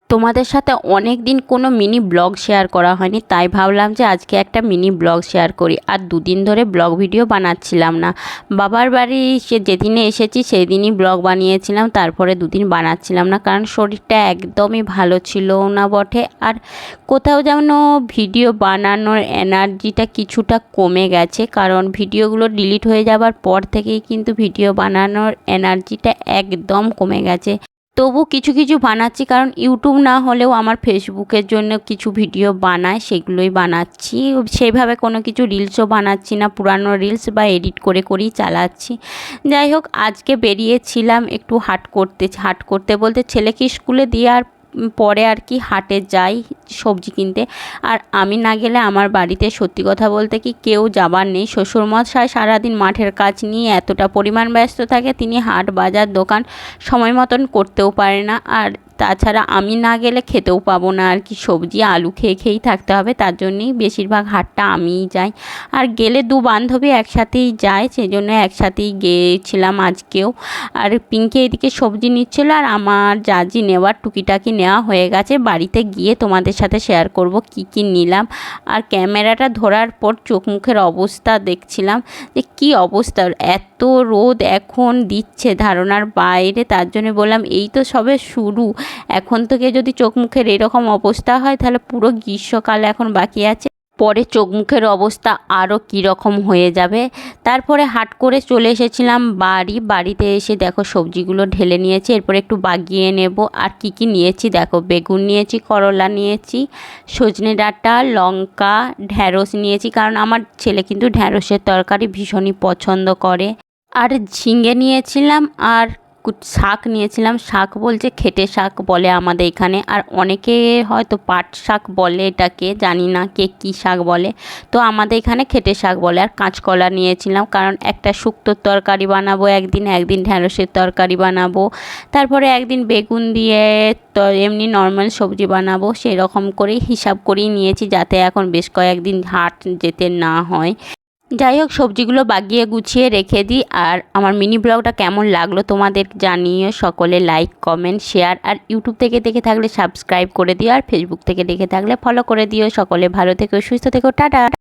তোমাদের সাথে অনেক দিন কোনো মিনি ব্লগ শেয়ার করা হয়নি, তাই ভাবলাম যে আজকে একটা মিনি ব্লগ শেয়ার করি। আর দুদিন ধরে ব্লগ ভিডিও বানাচ্ছিলাম না। বাবার বাড়ি যেদিনে এসেছি সেই দিনই ব্লগ বানিয়েছিলাম, তারপরে দুদিন বানাচ্ছিলাম না, কারণ শরীরটা একদমই ভালো ছিল না বটে। আর কোথাও যেন ভিডিও বানানোর এনার্জিটা কিছুটা কমে গেছে, কারণ ভিডিওগুলো ডিলিট হয়ে যাবার পর থেকেই কিন্তু ভিডিও বানানোর এনার্জিটা একদম কমে গেছে। তবু কিছু কিছু বানাচ্ছি, কারণ ইউটিউব না হলেও আমার ফেসবুকের জন্য কিছু ভিডিও বানায়, সেগুলোই বানাচ্ছি। সেইভাবে কোনো কিছু রিলসও বানাচ্ছি না, পুরানো রিলস বা এডিট করে করেই চালাচ্ছি। যাই হোক, আজকে বেরিয়েছিলাম একটু হাট করতে বলতে ছেলেকে স্কুলে দিয়ে আর পরে আর কি হাটে যাই সবজি কিনতে। আর আমি না গেলে আমার বাড়িতে সত্যি কথা বলতে কি কেউ যাবার নেই। শ্বশুরমশাই সারাদিন মাঠের কাজ নিয়ে এতটা পরিমাণ ব্যস্ত থাকে, তিনি হাট বাজার দোকান সময় মতন করতেও পারে না। আর তাছাড়া আমি না গেলে খেতেও পাবো না আর কি, সবজি আলু খেয়েই থাকতে হবে। তার জন্যেই বেশিরভাগ হাটটা আমিই যাই। আর গেলে দু বান্ধবী একসাথেই যায়, সেই জন্য একসাথেই গিয়েছিলাম আজকেও। আর পিঙ্কি এদিকে সবজি নিচ্ছিল, আর আমার যা নেওয়ার টুকিটাকি নেওয়া হয়ে গেছে। বাড়িতে গিয়ে তোমাদের সাথে শেয়ার করব কি কি নিলাম। আর ক্যামেরাটা ধরার পর চোখ মুখের অবস্থা দেখছিলাম যে কী অবস্থা, এত রোদ এখন দিচ্ছে ধারণার বাইরে। তার জন্য বললাম এই তো সবে শুরু, এখন থেকে যদি চোখ মুখের এরকম অবস্থা হয় তাহলে পুরো গ্রীষ্মকাল এখন বাকি আছে, পরে চোখ মুখের অবস্থা আরও কীরকম হয়ে যাবে। তারপরে হাট করে চলে এসেছিলাম বাড়িতে এসে দেখো সবজিগুলো ঢেলে নিয়েছি, এরপর একটু বাগিয়ে নেব। আর কি কি নিয়েছি দেখো, বেগুন নিয়েছি, করলা নিয়েছি, সজনে ডাঁটা, লঙ্কা, ঢ্যাঁড়স নিয়েছি, কারণ আমার ছেলে কিন্তু ঢ্যাঁড়সের তরকারি ভীষণই পছন্দ করে। আর ঝিঙে নিয়েছিলাম, আর শাক নিয়েছিলাম। শাক বলছে খেটে শাক বলে আমাদের এখানে, আর অনেকে হয়তো পাট শাক বলে, এটাকে জানি না কে কী শাক বলে, তো আমাদের এখানে খেটে শাক বলে। আর কাঁচকলা নিয়েছিলাম, কারণ একটা শুক্তোর তরকারি বানাবো একদিন ঢ্যাঁড়সের তরকারি বানাবো, তারপরে একদিন বেগুন দিয়ে তো এমনি নর্মাল সবজি বানাবো। সেই রকম করেই হিসাব করেই নিয়েছি, যাতে এখন বেশ কয়েকদিন হাট যেতে না হয়। যাই হোক, সবজিগুলো বাগিয়ে গুছিয়ে রেখে দিই। আর আমার মিনি ব্লগটা কেমন লাগলো তোমাদের জানিও, সকলে লাইক কমেন্ট শেয়ার। আর ইউটিউব থেকে দেখে থাকলে সাবস্ক্রাইব করে দিও, আর ফেসবুক থেকে দেখে থাকলে ফলো করে দিও। সকলে ভালো থেকো, সুস্থ থেকো, টাটা।